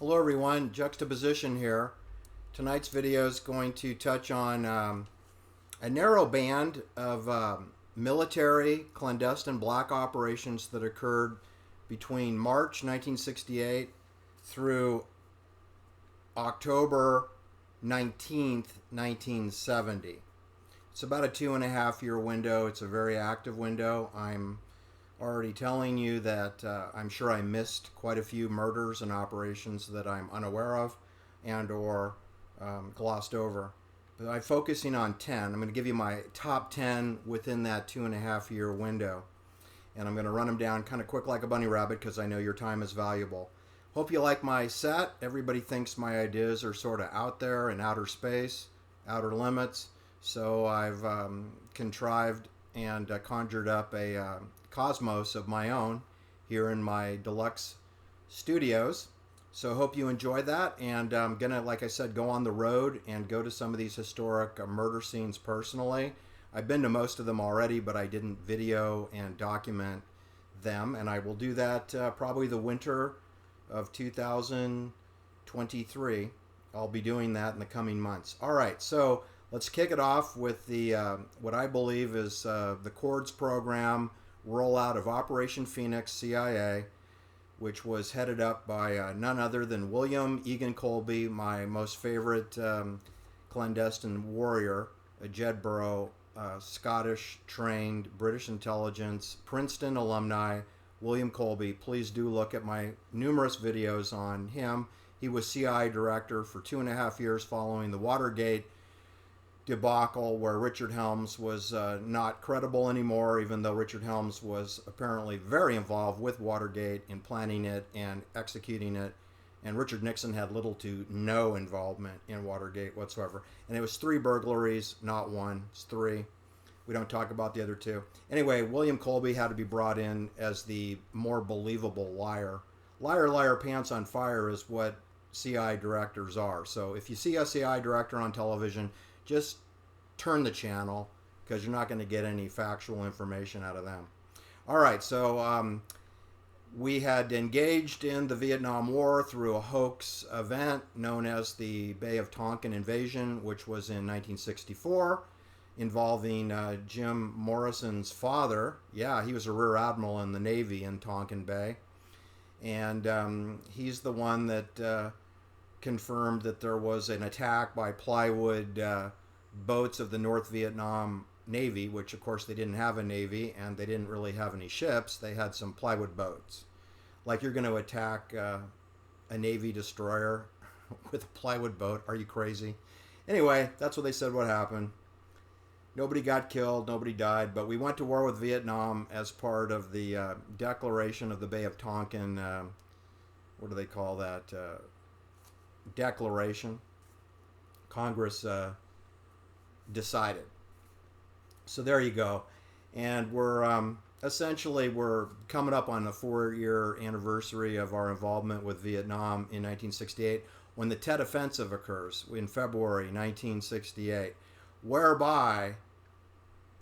Hello everyone, Juxtaposition here. Tonight's video is going to touch on a narrow band of military clandestine black operations that occurred between March 1968 through October 19th, 1970. It's about a 2.5 year window. It's a very active window. I'm already telling you that I'm sure I missed quite a few murders and operations that I'm unaware of and or glossed over. But I'm focusing on 10. I'm going to give you my top 10 within that 2.5 year window. And I'm going to run them down kind of quick like a bunny rabbit because I know your time is valuable. Hope you like my set. Everybody thinks my ideas are sort of out there in outer space, outer limits. So I've contrived and conjured up a cosmos of my own here in my deluxe studios. So I hope you enjoy that. And I'm going to, like I said, go on the road and go to some of these historic murder scenes personally. I've been to most of them already, but I didn't video and document them. And I will do that probably the winter of 2023. I'll be doing that in the coming months. All right, so let's kick it off with the what I believe is the CORDS program rollout of Operation Phoenix CIA, which was headed up by none other than William Egan Colby, my most favorite clandestine warrior, a Jedburgh, Scottish trained British intelligence, Princeton alumni, William Colby. Please do look at my numerous videos on him. He was CIA director for 2.5 years following the Watergate debacle, where Richard Helms was not credible anymore, even though Richard Helms was apparently very involved with Watergate in planning it and executing it. And Richard Nixon had little to no involvement in Watergate whatsoever. And it was 3 burglaries, not one. It's 3. We don't talk about the other 2. Anyway, William Colby had to be brought in as the more believable liar. Liar, liar, pants on fire is what CI directors are. So if you see a CI director on television, just turn the channel because you're not going to get any factual information out of them. All right, so we had engaged in the Vietnam War through a hoax event known as the Bay of Tonkin invasion, which was in 1964, involving Jim Morrison's father. Yeah, he was a rear admiral in the Navy in Tonkin Bay. And he's the one that confirmed that there was an attack by plywood boats of the North Vietnam Navy, which of course they didn't have a Navy and they didn't really have any ships. They had some plywood boats. Like, you're going to attack a Navy destroyer with a plywood boat. Are you crazy? Anyway, that's what they said what happened. Nobody got killed, nobody died, but we went to war with Vietnam as part of the declaration of the Bay of Tonkin. What do they call that? Declaration. Congress decided. So there you go. And we're essentially we're coming up on the 4-year anniversary of our involvement with Vietnam in 1968 when the Tet Offensive occurs in February 1968, whereby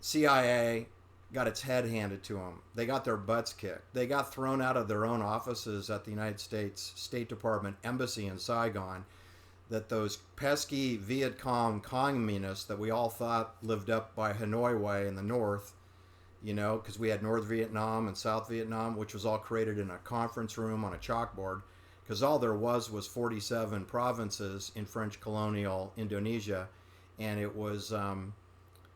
CIA got its head handed to them. They got their butts kicked. They got thrown out of their own offices at the United States State Department Embassy in Saigon. That those pesky Viet Cong communists that we all thought lived up by Hanoi Way in the north, you know, because we had North Vietnam and South Vietnam, which was all created in a conference room on a chalkboard, because all there was 47 provinces in French colonial Indonesia, and it was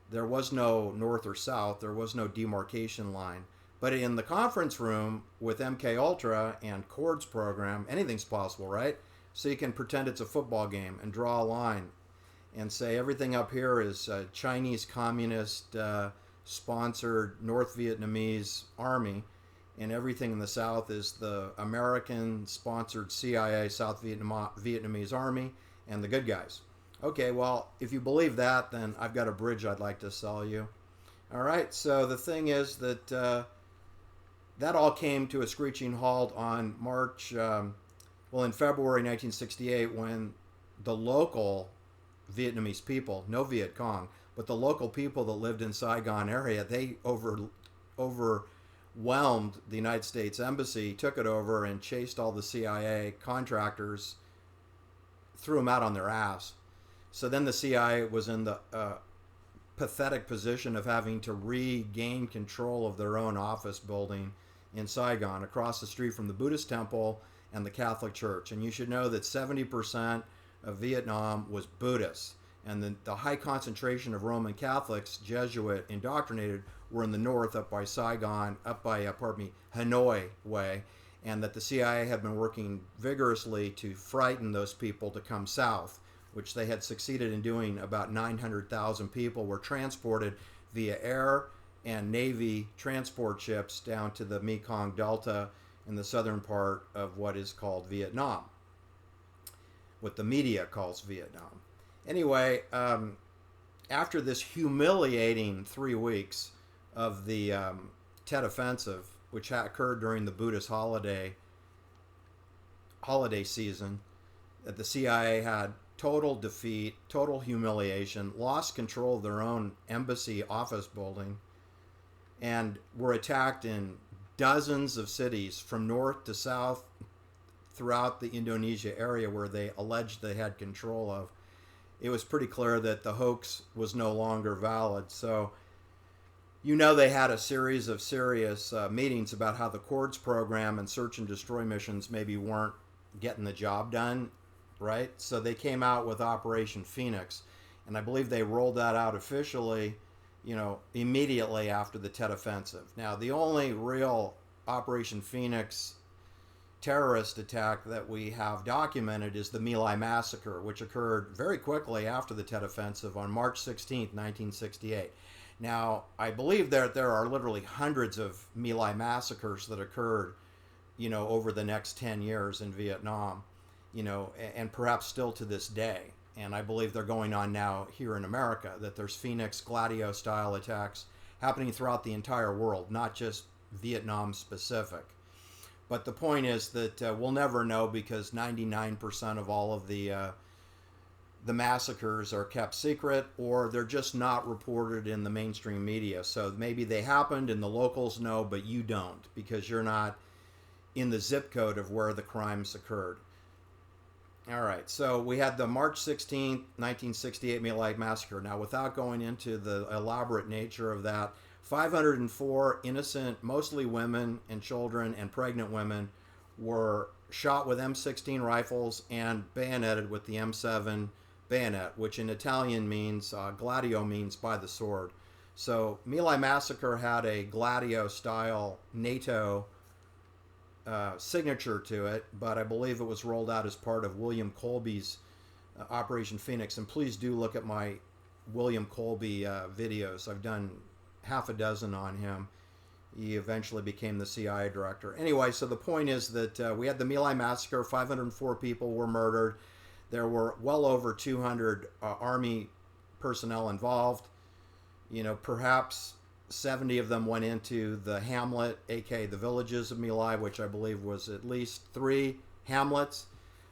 there was no north or south. There was no demarcation line. But in the conference room with MK Ultra and CORDS program, anything's possible, right? So you can pretend it's a football game and draw a line and say everything up here is Chinese communist sponsored North Vietnamese army, and everything in the south is the American sponsored CIA South Vietnamese army and the good guys. Okay, well, if you believe that, then I've got a bridge I'd like to sell you. All right, so the thing is that that all came to a screeching halt on in February 1968, when the local Vietnamese people, no Viet Cong, but the local people that lived in Saigon area, they overwhelmingly whelmed the United States Embassy, took it over, and chased all the CIA contractors, threw them out on their ass. So then the CIA was in the pathetic position of having to regain control of their own office building in Saigon, across the street from the Buddhist temple and the Catholic Church. And you should know that 70% of Vietnam was Buddhist, and the high concentration of Roman Catholics, Jesuit indoctrinated, were in the north, up by Saigon, up by Hanoi way, and that the CIA had been working vigorously to frighten those people to come south, which they had succeeded in doing. About 900,000 people were transported via air and Navy transport ships down to the Mekong Delta in the southern part of what is called Vietnam, what the media calls Vietnam. Anyway, after this humiliating 3 weeks of the Tet Offensive, which occurred during the Buddhist holiday season, that the CIA had total defeat, total humiliation, lost control of their own embassy office building, and were attacked in dozens of cities from north to south throughout the Indonesia area where they alleged they had control of. It was pretty clear that the hoax was no longer valid. So, they had a series of serious meetings about how the Cords program and search and destroy missions maybe weren't getting the job done, right? So they came out with Operation Phoenix, and I believe they rolled that out officially, immediately after the Tet Offensive. Now, the only real Operation Phoenix terrorist attack that we have documented is the My Lai Massacre, which occurred very quickly after the Tet Offensive on March 16th, 1968. Now, I believe that there are literally hundreds of My Lai massacres that occurred, over the next 10 years in Vietnam, and perhaps still to this day. And I believe they're going on now here in America, that there's Phoenix-Gladio style attacks happening throughout the entire world, not just Vietnam specific. But the point is that we'll never know, because 99% of all of the massacres are kept secret, or they're just not reported in the mainstream media. So maybe they happened and the locals know, but you don't, because you're not in the zip code of where the crimes occurred. All right, so we had the March 16th, 1968 My Lai Massacre. Now, without going into the elaborate nature of that, 504 innocent, mostly women and children and pregnant women, were shot with M16 rifles and bayoneted with the M7 bayonet, which in Italian means, gladio means by the sword. So My Lai Massacre had a gladio-style NATO signature to it, but I believe it was rolled out as part of William Colby's Operation Phoenix. And please do look at my William Colby videos. I've done half a dozen on him. He eventually became the CIA director. Anyway, so the point is that we had the My Lai Massacre. 504 people were murdered. There were well over 200 Army personnel involved. Perhaps 70 of them went into the hamlet, aka the villages of My Lai, which I believe was at least 3 hamlets.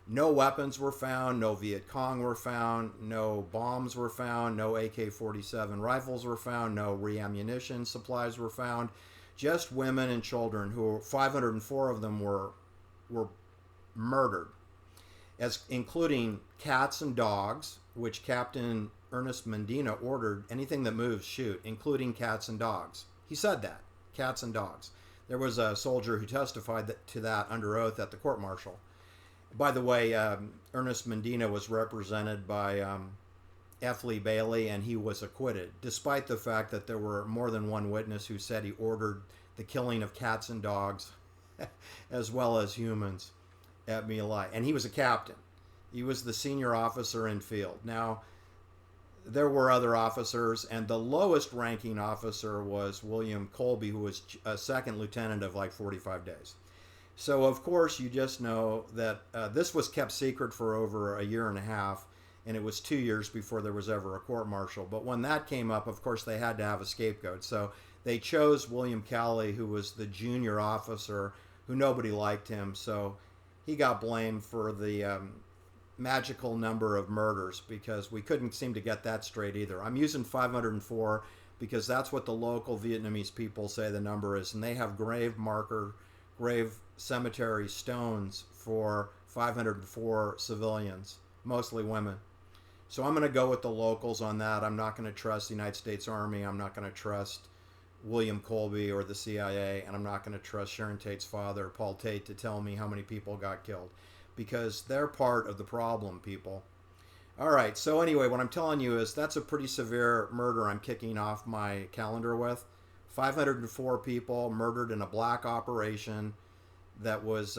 No weapons were found, no Viet Cong were found, no bombs were found, no AK-47 rifles were found, no re-ammunition supplies were found. Just women and children, who 504 of them were murdered, including cats and dogs, which Captain Ernest Mendina ordered. Anything that moves, shoot, including cats and dogs. He said that, cats and dogs. There was a soldier who testified to that under oath at the court-martial. By the way, Ernest Mendina was represented by F. Lee Bailey, and he was acquitted, despite the fact that there were more than one witness who said he ordered the killing of cats and dogs, as well as humans, at My Lai. And he was a captain. He was the senior officer in field. Now, there were other officers, and the lowest ranking officer was William Colby, who was a second lieutenant of like 45 days. So, of course, you just know that this was kept secret for over a year and a half, and it was 2 years before there was ever a court-martial. But when that came up, of course, they had to have a scapegoat. So they chose William Cowley, who was the junior officer, who nobody liked him. So he got blamed for the magical number of murders, because we couldn't seem to get that straight either. I'm using 504, because that's what the local Vietnamese people say the number is. And they have grave cemetery stones for 504 civilians, mostly women. So I'm going to go with the locals on that. I'm not going to trust the United States Army. I'm not going to trust William Colby or the CIA. And I'm not going to trust Sharon Tate's father, Paul Tate, to tell me how many people got killed. Because they're part of the problem, people. All right, so anyway, what I'm telling you is that's a pretty severe murder I'm kicking off my calendar with. 504 people murdered in a black operation that was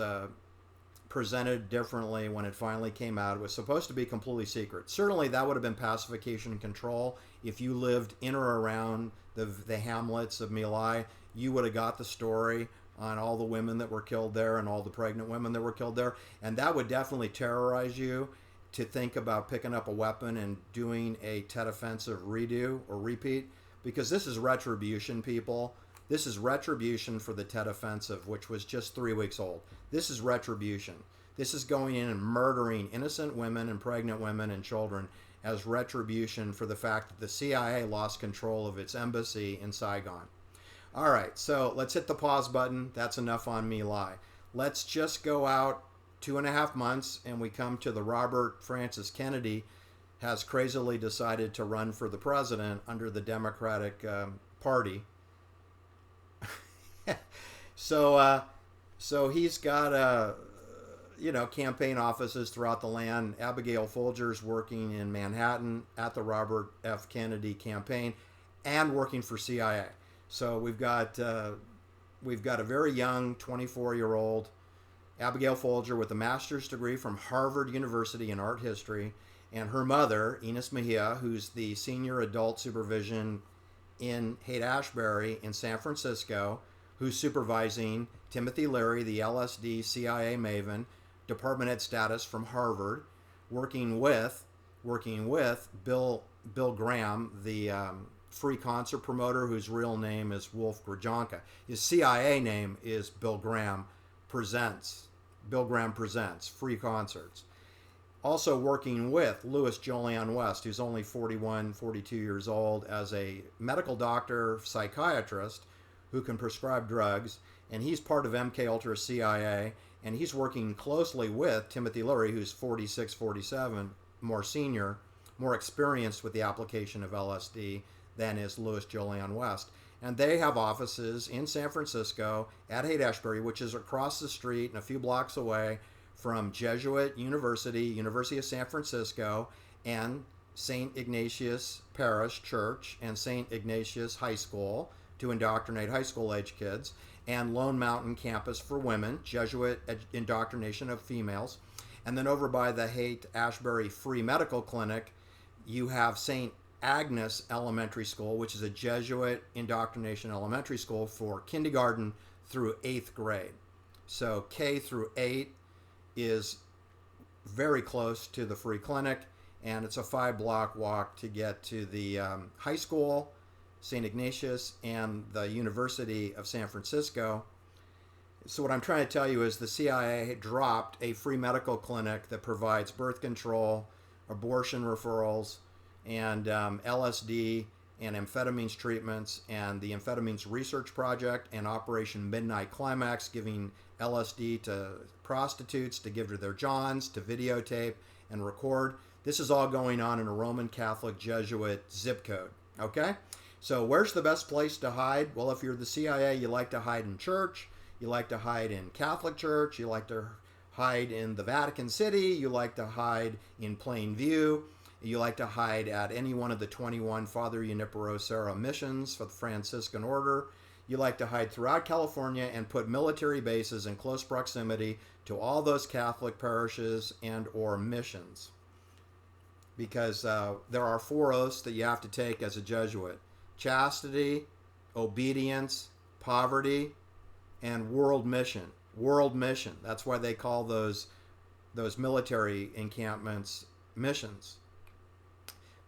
presented differently when it finally came out. It was supposed to be completely secret. Certainly that would have been pacification and control. If you lived in or around the hamlets of My Lai, you would have got the story on all the women that were killed there and all the pregnant women that were killed there. And that would definitely terrorize you to think about picking up a weapon and doing a Tet Offensive redo or repeat, because this is retribution, people. This is retribution for the Tet Offensive, which was just 3 weeks old. This is retribution. This is going in and murdering innocent women and pregnant women and children as retribution for the fact that the CIA lost control of its embassy in Saigon. All right, so let's hit the pause button. That's enough on My Lai. Let's just go out 2.5 months and we come to the Robert Francis Kennedy has crazily decided to run for the president under the Democratic Party. So he's got campaign offices throughout the land. Abigail Folger's working in Manhattan at the Robert F. Kennedy campaign and working for CIA. So we've got a very young 24-year-old Abigail Folger with a master's degree from Harvard University in art history, and her mother, Ines Mejia, who's the senior adult supervision in Haight-Ashbury in San Francisco, who's supervising Timothy Leary, the LSD CIA maven, department head status from Harvard, working with Bill Graham, the free concert promoter whose real name is Wolf Grajanka. His CIA name is Bill Graham Presents free concerts. Also working with Louis Jolyon West, who's only 41, 42 years old, as a medical doctor, psychiatrist, who can prescribe drugs, and he's part of MK Ultra CIA, and he's working closely with Timothy Leary, who's 46, 47, more senior, more experienced with the application of LSD than is Louis Jolyon West. And they have offices in San Francisco at Haight-Ashbury, which is across the street and a few blocks away from Jesuit University, University of San Francisco, and St. Ignatius Parish Church and St. Ignatius High School to indoctrinate high school age kids, and Lone Mountain Campus for women, Jesuit indoctrination of females. And then over by the Haight-Ashbury Free Medical Clinic, you have St. Agnes Elementary School, which is a Jesuit indoctrination elementary school for kindergarten through 8th grade. So K through 8 is very close to the free clinic, and it's a 5-block walk to get to the high school, St. Ignatius, and the University of San Francisco. So what I'm trying to tell you is the CIA dropped a free medical clinic that provides birth control, abortion referrals, and LSD and amphetamines treatments, and the Amphetamines Research Project and Operation Midnight Climax, giving LSD to prostitutes to give to their johns, to videotape and record. This is all going on in a Roman Catholic Jesuit zip code, okay? So where's the best place to hide? Well, if you're the CIA, you like to hide in church, you like to hide in Catholic Church, you like to hide in the Vatican City, you like to hide in plain view, you like to hide at any one of the 21 Father Junipero Serra missions for the Franciscan Order. You like to hide throughout California and put military bases in close proximity to all those Catholic parishes and or missions. Because there are 4 oaths that you have to take as a Jesuit: chastity, obedience, poverty, and world mission. World mission. That's why they call those military encampments missions,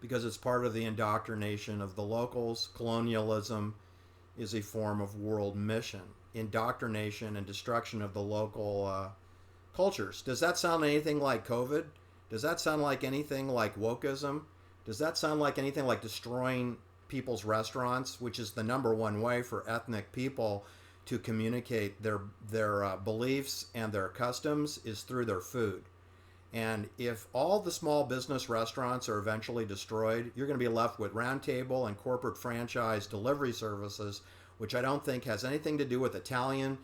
because it's part of the indoctrination of the locals. Colonialism is a form of world mission, indoctrination and destruction of the local cultures. Does that sound anything like COVID? Does that sound like anything like wokeism? Does that sound like anything like destroying people's restaurants, which is the number one way for ethnic people to communicate their beliefs and their customs, is through their food. And if all the small business restaurants are eventually destroyed, you're going to be left with round table and corporate franchise delivery services, which I don't think has anything to do with Italian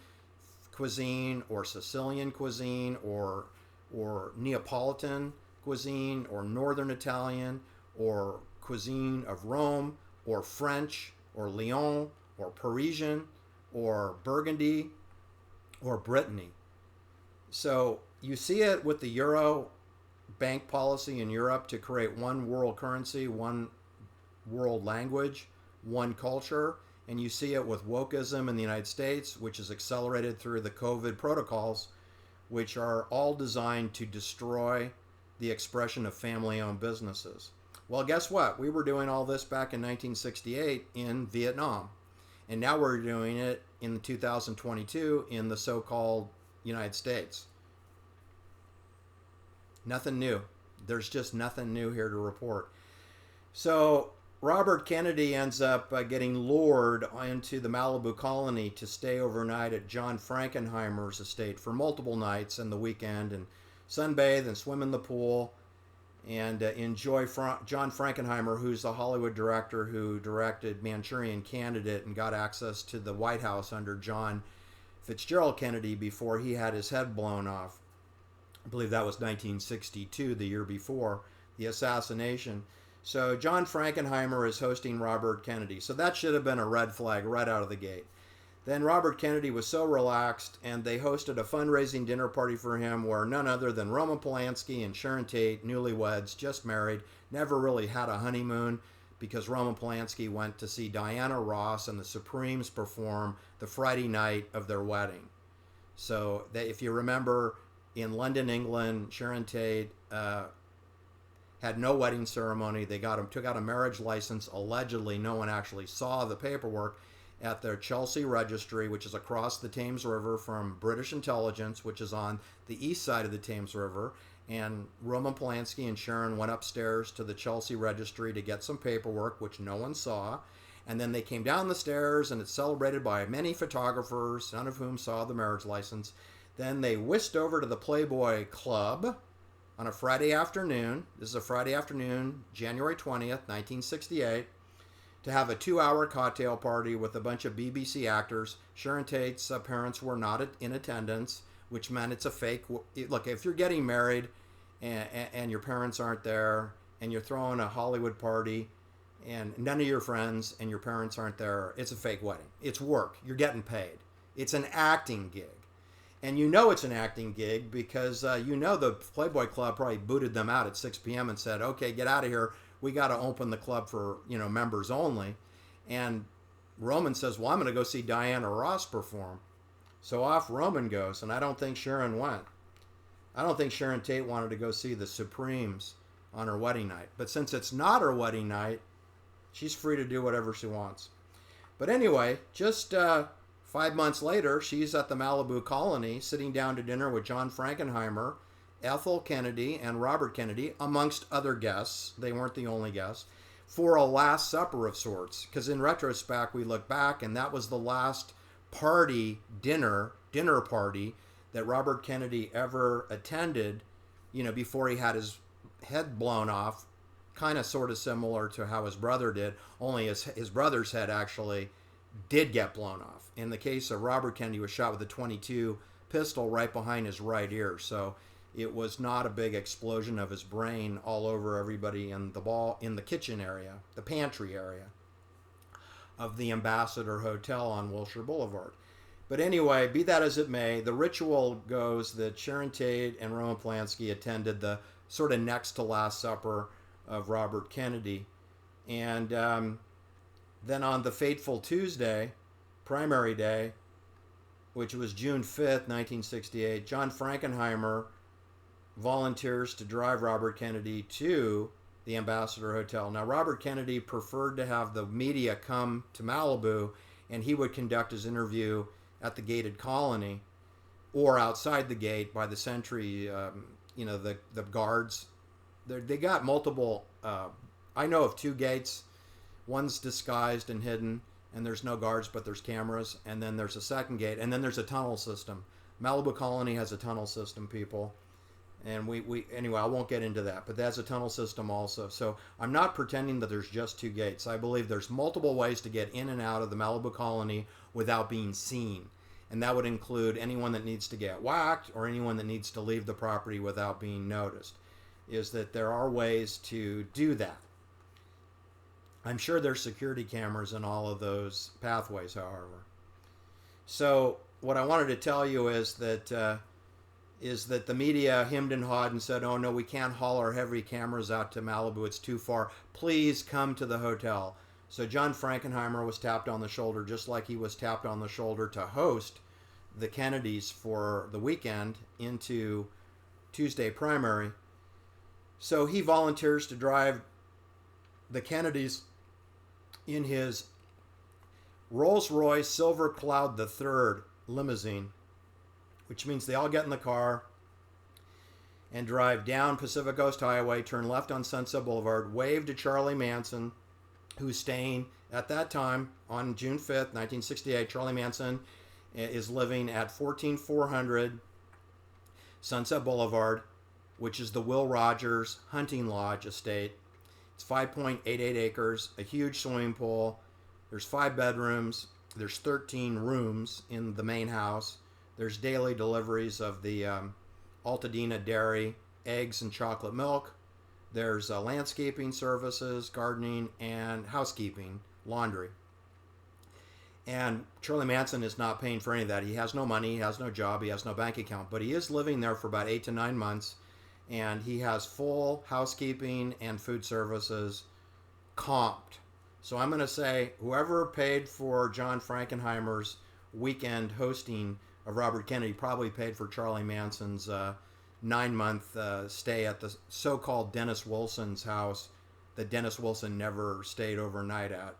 cuisine or Sicilian cuisine or Neapolitan cuisine or Northern Italian or cuisine of Rome or French or Lyon or Parisian or Burgundy or Brittany. So you see it with the Euro bank policy in Europe to create one world currency, one world language, one culture. And you see it with wokeism in the United States, which is accelerated through the COVID protocols, which are all designed to destroy the expression of family-owned businesses. Well, guess what? We were doing all this back in 1968 in Vietnam. And now we're doing it in 2022 in the so-called United States. Nothing new. There's just nothing new here to report. So Robert Kennedy ends up getting lured into the Malibu colony to stay overnight at John Frankenheimer's estate for multiple nights and the weekend, and sunbathe and swim in the pool and enjoy John Frankenheimer, who's the Hollywood director who directed Manchurian Candidate and got access to the White House under John Fitzgerald Kennedy before he had his head blown off. I believe that was 1962, the year before the assassination. So John Frankenheimer is hosting Robert Kennedy. So that should have been a red flag right out of the gate. Then Robert Kennedy was so relaxed, and they hosted a fundraising dinner party for him where none other than Roman Polanski and Sharon Tate, newlyweds, just married, never really had a honeymoon, because Roman Polanski went to see Diana Ross and the Supremes perform the Friday night of their wedding. So if you remember, in London, England, Sharon Tate had no wedding ceremony. They took out a marriage license. Allegedly, no one actually saw the paperwork at their Chelsea registry, which is across the Thames River from British intelligence, which is on the east side of the Thames River. And Roman Polanski and Sharon went upstairs to the Chelsea registry to get some paperwork, which no one saw. And then they came down the stairs, and it's celebrated by many photographers, none of whom saw the marriage license. Then they whisked over to the Playboy Club on a Friday afternoon. This is a Friday afternoon, January 20th, 1968, to have a 2-hour cocktail party with a bunch of BBC actors. Sharon Tate's parents were not in attendance, which meant it's a fake. Look, if you're getting married and your parents aren't there, and you're throwing a Hollywood party and none of your friends and your parents aren't there, it's a fake wedding. It's work. You're getting paid. It's an acting gig. And you know it's an acting gig because the Playboy Club probably booted them out at 6 p.m. and said, okay, get out of here. We got to open the club for, members only. And Roman says, well, I'm going to go see Diana Ross perform. So off Roman goes, and I don't think Sharon went. I don't think Sharon Tate wanted to go see the Supremes on her wedding night. But since it's not her wedding night, she's free to do whatever she wants. But anyway, just 5 months later, she's at the Malibu colony sitting down to dinner with John Frankenheimer, Ethel Kennedy, and Robert Kennedy, amongst other guests. They weren't the only guests, for a last supper of sorts. Because in retrospect, we look back, and that was the last dinner party that Robert Kennedy ever attended, before he had his head blown off, kind of sort of similar to how his brother did, only his brother's head actually did get blown off. In the case of Robert Kennedy, was shot with a .22 pistol right behind his right ear. So it was not a big explosion of his brain all over everybody in the kitchen area, the pantry area of the Ambassador Hotel on Wilshire Boulevard. But anyway, be that as it may, the ritual goes that Sharon Tate and Roman Polanski attended the sort of next to last supper of Robert Kennedy. And then on the fateful Tuesday, primary day, which was June 5th, 1968, John Frankenheimer volunteers to drive Robert Kennedy to the Ambassador Hotel. Now, Robert Kennedy preferred to have the media come to Malibu, and he would conduct his interview at the gated colony or outside the gate by the sentry, the guards. They got multiple, I know of 2 gates, One's disguised and hidden, and there's no guards, but there's cameras. And then there's a second gate, and then there's a tunnel system. Malibu Colony has a tunnel system, people. And anyway, I won't get into that, but that's a tunnel system also. So I'm not pretending that there's just two gates. I believe there's multiple ways to get in and out of the Malibu Colony without being seen. And that would include anyone that needs to get whacked or anyone that needs to leave the property without being noticed. Is that there are ways to do that. I'm sure there's security cameras in all of those pathways, however. So what I wanted to tell you is that the media hemmed and hawed and said, oh no, we can't haul our heavy cameras out to Malibu, it's too far. Please come to the hotel. So John Frankenheimer was tapped on the shoulder, just like he was tapped on the shoulder to host the Kennedys for the weekend into Tuesday primary. So he volunteers to drive the Kennedys in his Rolls-Royce Silver Cloud III limousine, which means they all get in the car and drive down Pacific Coast Highway, turn left on Sunset Boulevard, wave to Charlie Manson, who's staying at that time on June 5th, 1968. Charlie Manson is living at 14400 Sunset Boulevard, which is the Will Rogers Hunting Lodge estate. It's 5.88 acres, a huge swimming pool. There's 5 bedrooms. There's 13 rooms in the main house. There's daily deliveries of the Altadena dairy, eggs and chocolate milk. There's landscaping services, gardening, and housekeeping, laundry. And Charlie Manson is not paying for any of that. He has no money, he has no job, he has no bank account, but he is living there for about 8 to 9 months, and he has full housekeeping and food services comped. So I'm going to say whoever paid for John Frankenheimer's weekend hosting of Robert Kennedy probably paid for Charlie Manson's 9-month stay at the so-called Dennis Wilson's house that Dennis Wilson never stayed overnight at,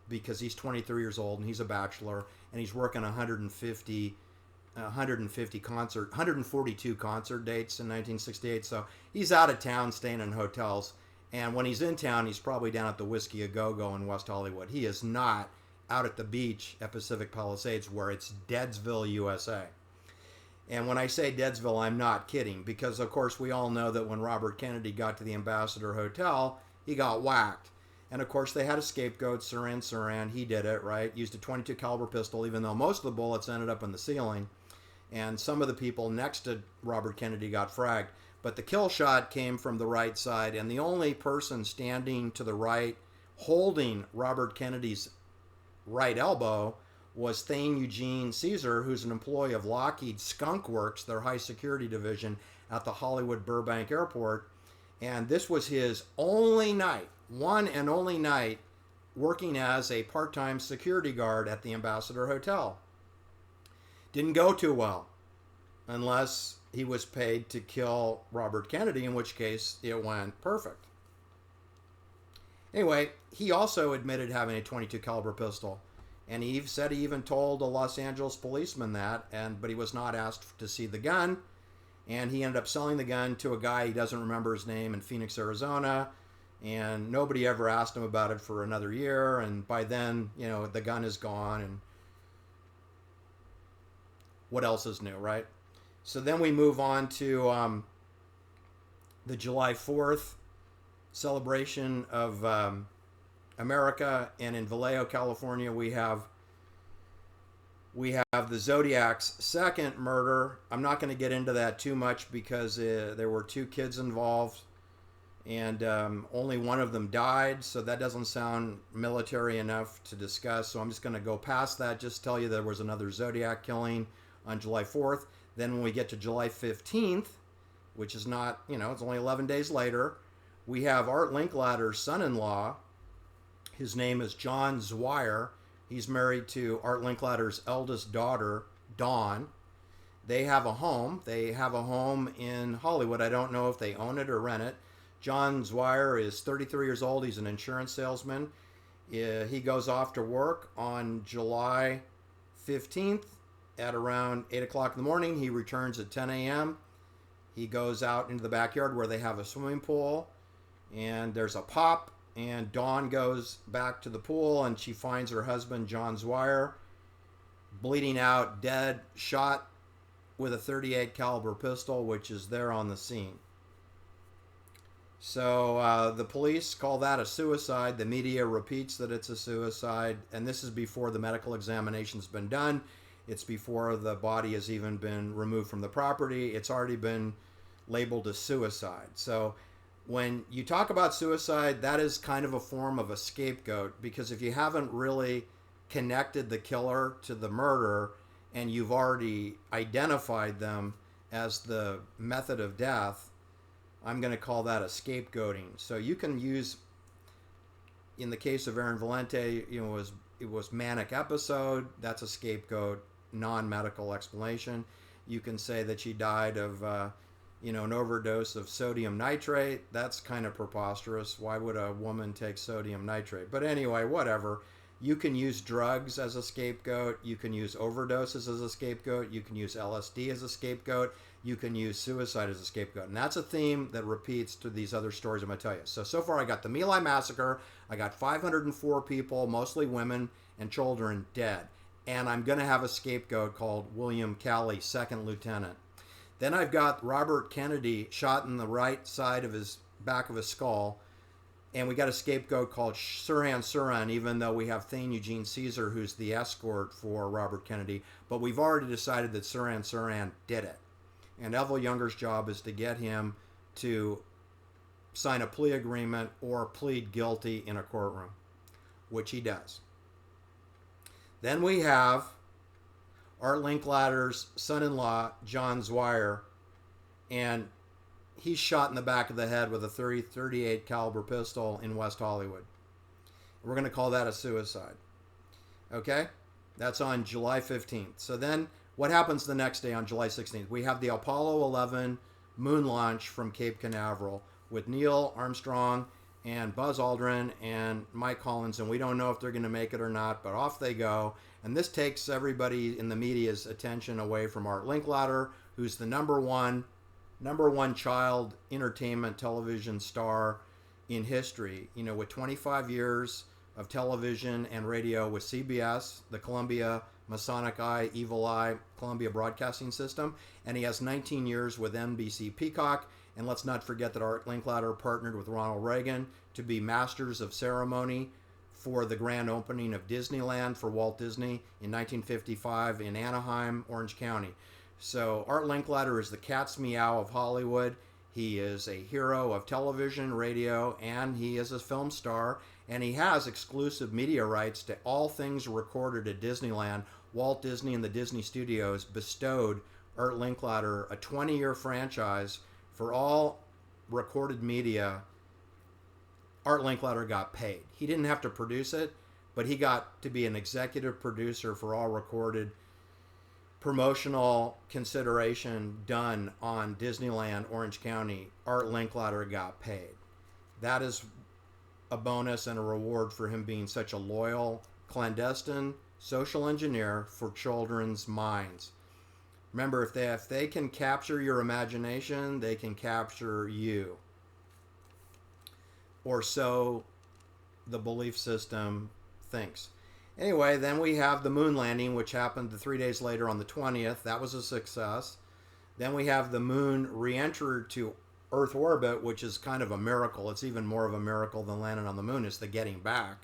because he's 23 years old and he's a bachelor and he's working 142 concert dates in 1968. So he's out of town staying in hotels. And when he's in town, he's probably down at the Whiskey A Go-Go in West Hollywood. He is not out at the beach at Pacific Palisades, where it's Deadsville, USA. And when I say Deadsville, I'm not kidding, because of course we all know that when Robert Kennedy got to the Ambassador Hotel, he got whacked. And of course they had a scapegoat, Saran. He did it, right? Used a .22 caliber pistol, even though most of the bullets ended up in the ceiling. And some of the people next to Robert Kennedy got fragged. But the kill shot came from the right side, and the only person standing to the right holding Robert Kennedy's right elbow was Thane Eugene Caesar, who's an employee of Lockheed Skunk Works, their high security division at the Hollywood Burbank Airport. And this was his only night, one and only night, working as a part-time security guard at the Ambassador Hotel. Didn't go too well, unless he was paid to kill Robert Kennedy, in which case it went perfect. Anyway, he also admitted having a .22 caliber pistol, and he said he even told a Los Angeles policeman that, but he was not asked to see the gun, and he ended up selling the gun to a guy, he doesn't remember his name, in Phoenix, Arizona, and nobody ever asked him about it for another year, and by then, the gun is gone, and what else is new, right? So then we move on to the July 4th celebration of America, and in Vallejo, California, we have the Zodiac's second murder. I'm not going to get into that too much because there were 2 kids involved, and only one of them died, so that doesn't sound military enough to discuss. So I'm just going to go past that, just tell you there was another Zodiac killing on July 4th. Then when we get to July 15th, which is not, it's only 11 days later, we have Art Linkletter's son-in-law. His name is John Zwyer. He's married to Art Linkletter's eldest daughter, Dawn. They have a home. They have a home in Hollywood. I don't know if they own it or rent it. John Zwyer is 33 years old. He's an insurance salesman. He goes off to work on July 15th. At around 8 o'clock in the morning. He returns at 10 a.m. He goes out into the backyard where they have a swimming pool, and there's a pop, And Dawn goes back to the pool and she finds her husband, John Zwyer, bleeding out, dead, shot with a .38 caliber pistol, which is there on the scene. So the police call that a suicide. The media repeats that it's a suicide. And this is before the medical examination's been done. It's before the body has even been removed from the property. It's already been labeled as suicide. So when you talk about suicide, that is kind of a form of a scapegoat, because if you haven't really connected the killer to the murder and you've already identified them as the method of death, I'm going to call that a scapegoating. So you can use, in the case of Erin Valente, it was manic episode. That's a scapegoat, non-medical explanation. You can say that she died of an overdose of sodium nitrate. That's kind of preposterous. Why would a woman take sodium nitrate? But anyway, whatever. You can use drugs as a scapegoat. You can use overdoses as a scapegoat. You can use LSD as a scapegoat. You can use suicide as a scapegoat. And that's a theme that repeats to these other stories I'm going to tell you. So far I got the My Lai Massacre. I got 504 people, mostly women and children, dead. And I'm going to have a scapegoat called William Calley, second lieutenant. Then I've got Robert Kennedy shot in the right side of his back of his skull. And we got a scapegoat called Sirhan Sirhan, even though we have Thane Eugene Caesar, who's the escort for Robert Kennedy. But we've already decided that Sirhan Sirhan did it. And Evel Younger's job is to get him to sign a plea agreement or plead guilty in a courtroom, which he does. Then we have Art Linkletter's son-in-law, John Zwyer, and he's shot in the back of the head with a .38 caliber pistol in West Hollywood. We're going to call that a suicide. Okay? That's on July 15th. So then what happens the next day on July 16th? We have the Apollo 11 moon launch from Cape Canaveral with Neil Armstrong and Buzz Aldrin and Mike Collins, and we don't know if they're going to make it or not, but off they go. And this takes everybody in the media's attention away from Art Linkletter, who's the number one child entertainment television star in history, with 25 years of television and radio with CBS, the Columbia Masonic Eye, Evil Eye, Columbia Broadcasting System, and he has 19 years with NBC Peacock. And let's not forget that Art Linkletter partnered with Ronald Reagan to be Masters of Ceremony for the grand opening of Disneyland for Walt Disney in 1955 in Anaheim, Orange County. So Art Linkletter is the cat's meow of Hollywood. He is a hero of television, radio, and he is a film star. And he has exclusive media rights to all things recorded at Disneyland. Walt Disney and the Disney Studios bestowed Art Linkletter a 20-year franchise for all recorded media. Art Linkletter got paid. He didn't have to produce it, but he got to be an executive producer for all recorded promotional consideration done on Disneyland, Orange County. Art Linkletter got paid. That is a bonus and a reward for him being such a loyal, clandestine social engineer for children's minds. Remember, if they can capture your imagination, they can capture you. Or so the belief system thinks. Anyway, then we have the moon landing, which happened 3 days later on the 20th. That was a success. Then we have the moon re-enter to Earth orbit, which is kind of a miracle. It's even more of a miracle than landing on the moon. It's the getting back.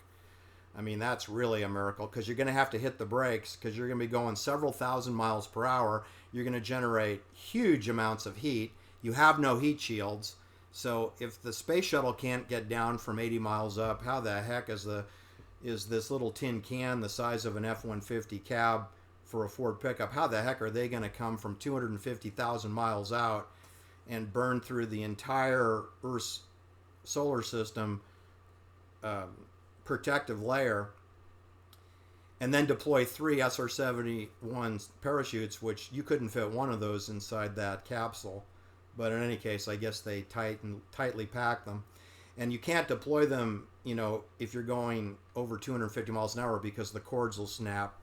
I mean, that's really a miracle, because you're going to have to hit the brakes, because you're going to be going several thousand miles per hour. You're going to generate huge amounts of heat. You have no heat shields. So if the space shuttle can't get down from 80 miles up, how the heck is this little tin can the size of an F-150 cab for a Ford pickup, how the heck are they going to come from 250,000 miles out and burn through the entire Earth's solar system protective layer, and then deploy 3 SR-71 parachutes, which you couldn't fit one of those inside that capsule. But in any case, I guess they tightly pack them. And you can't deploy them, if you're going over 250 miles an hour, because the cords will snap.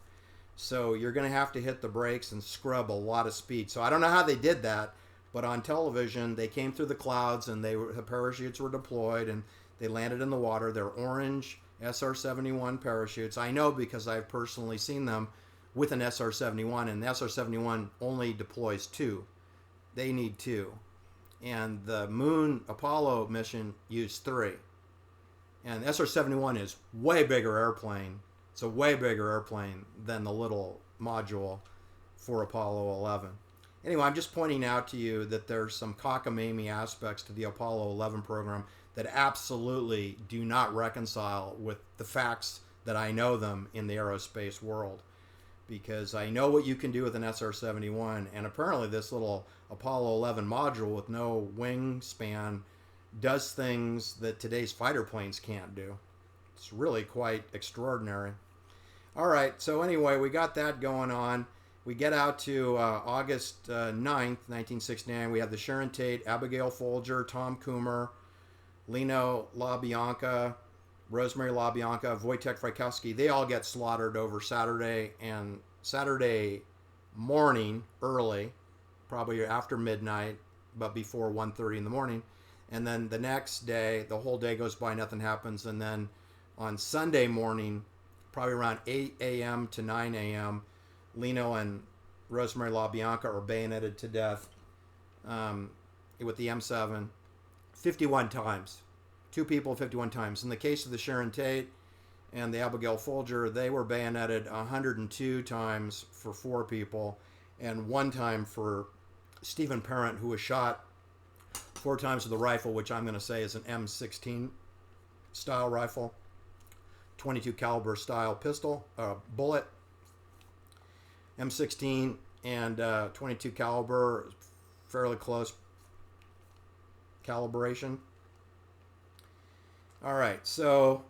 So you're going to have to hit the brakes and scrub a lot of speed. So I don't know how they did that, but on television, they came through the clouds and the parachutes were deployed, and They landed in the water. They're orange SR-71 parachutes. I know because I've personally seen them with an SR-71, and the SR-71 only deploys 2. They need 2. And the Moon Apollo mission used 3. And the SR-71 is way bigger airplane. It's a way bigger airplane than the little module for Apollo 11. Anyway, I'm just pointing out to you that there's some cockamamie aspects to the Apollo 11 program that absolutely do not reconcile with the facts that I know them in the aerospace world. Because I know what you can do with an SR-71, and apparently this little Apollo 11 module with no wingspan does things that today's fighter planes can't do. It's really quite extraordinary. All right, so anyway, we got that going on. We get out to August 9th, 1969. We have the Sharon Tate, Abigail Folger, Tom Kummer, Leno, LaBianca, Rosemary, LaBianca, Voytek, Frykowski. They all get slaughtered over Saturday morning early, probably after midnight, but before 1:30 in the morning. And then the next day, the whole day goes by, nothing happens. And then on Sunday morning, probably around 8 a.m. to 9 a.m., Leno and Rosemary LaBianca are bayoneted to death with the M7 51 times. 2 people 51 times. In the case of the Sharon Tate and the Abigail Folger, they were bayoneted 102 times for 4 people, and 1 time for Stephen Parent, who was shot 4 times with a rifle, which I'm going to say is an M16 style rifle, 22 caliber style pistol, bullet, M16 and 22 caliber, fairly close calibration. All right, so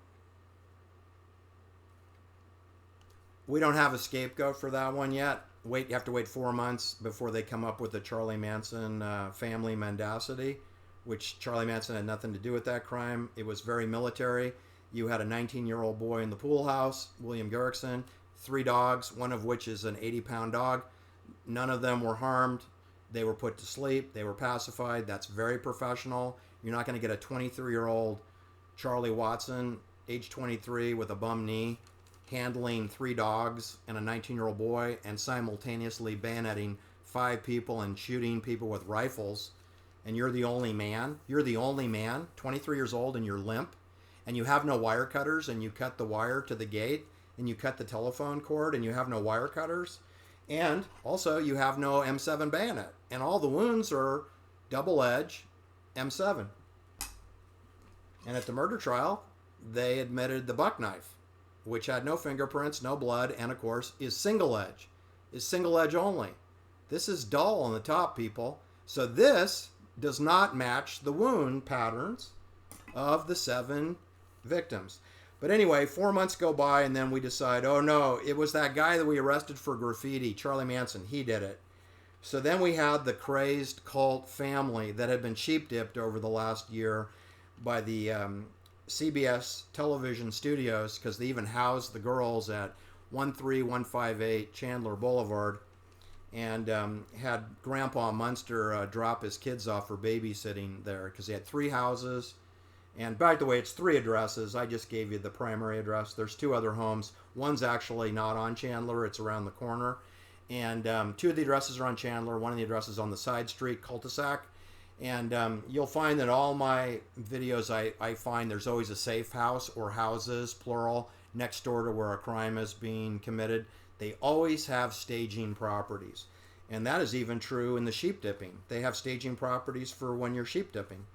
we don't have a scapegoat for that one yet. You have to wait 4 months before they come up with the Charlie Manson family mendacity, which Charlie Manson had nothing to do with that crime. It was very military. You had a 19-year-old boy in the pool house, William Garrickson, 3 dogs, one of which is an 80-pound dog. None of them were harmed. They were put to sleep. They were pacified. That's very professional. You're not going to get a 23-year-old Charlie Watson, age 23, with a bum knee, handling 3 dogs and a 19-year-old boy and simultaneously bayoneting 5 people and shooting people with rifles. And you're the only man. You're the only man, 23 years old, and you're limp. And you have no wire cutters, and you cut the wire to the gate, and you cut the telephone cord, and you have no wire cutters. And also, you have no M7 bayonet. And all the wounds are double-edge M7. And at the murder trial, they admitted the buck knife, which had no fingerprints, no blood, and of course is single edge. Is single edge only. This is dull on the top, people. So this does not match the wound patterns of the 7 victims. But anyway, 4 months go by, and then we decide, oh no, it was that guy that we arrested for graffiti, Charlie Manson. He did it. So then we had the crazed cult family that had been sheep-dipped over the last year by the CBS television studios, because they even housed the girls at 13158 Chandler Boulevard, and had Grandpa Munster drop his kids off for babysitting there, because they had 3 houses. And by the way, it's 3 addresses. I just gave you the primary address. There's 2 other homes. One's actually not on Chandler. It's around the corner. And 2 of the addresses are on Chandler. One of the addresses on the side street, cul-de-sac. And you'll find that all my videos, I find there's always a safe house or houses, plural, next door to where a crime is being committed. They always have staging properties. And that is even true in the sheep dipping. They have staging properties for when you're sheep dipping.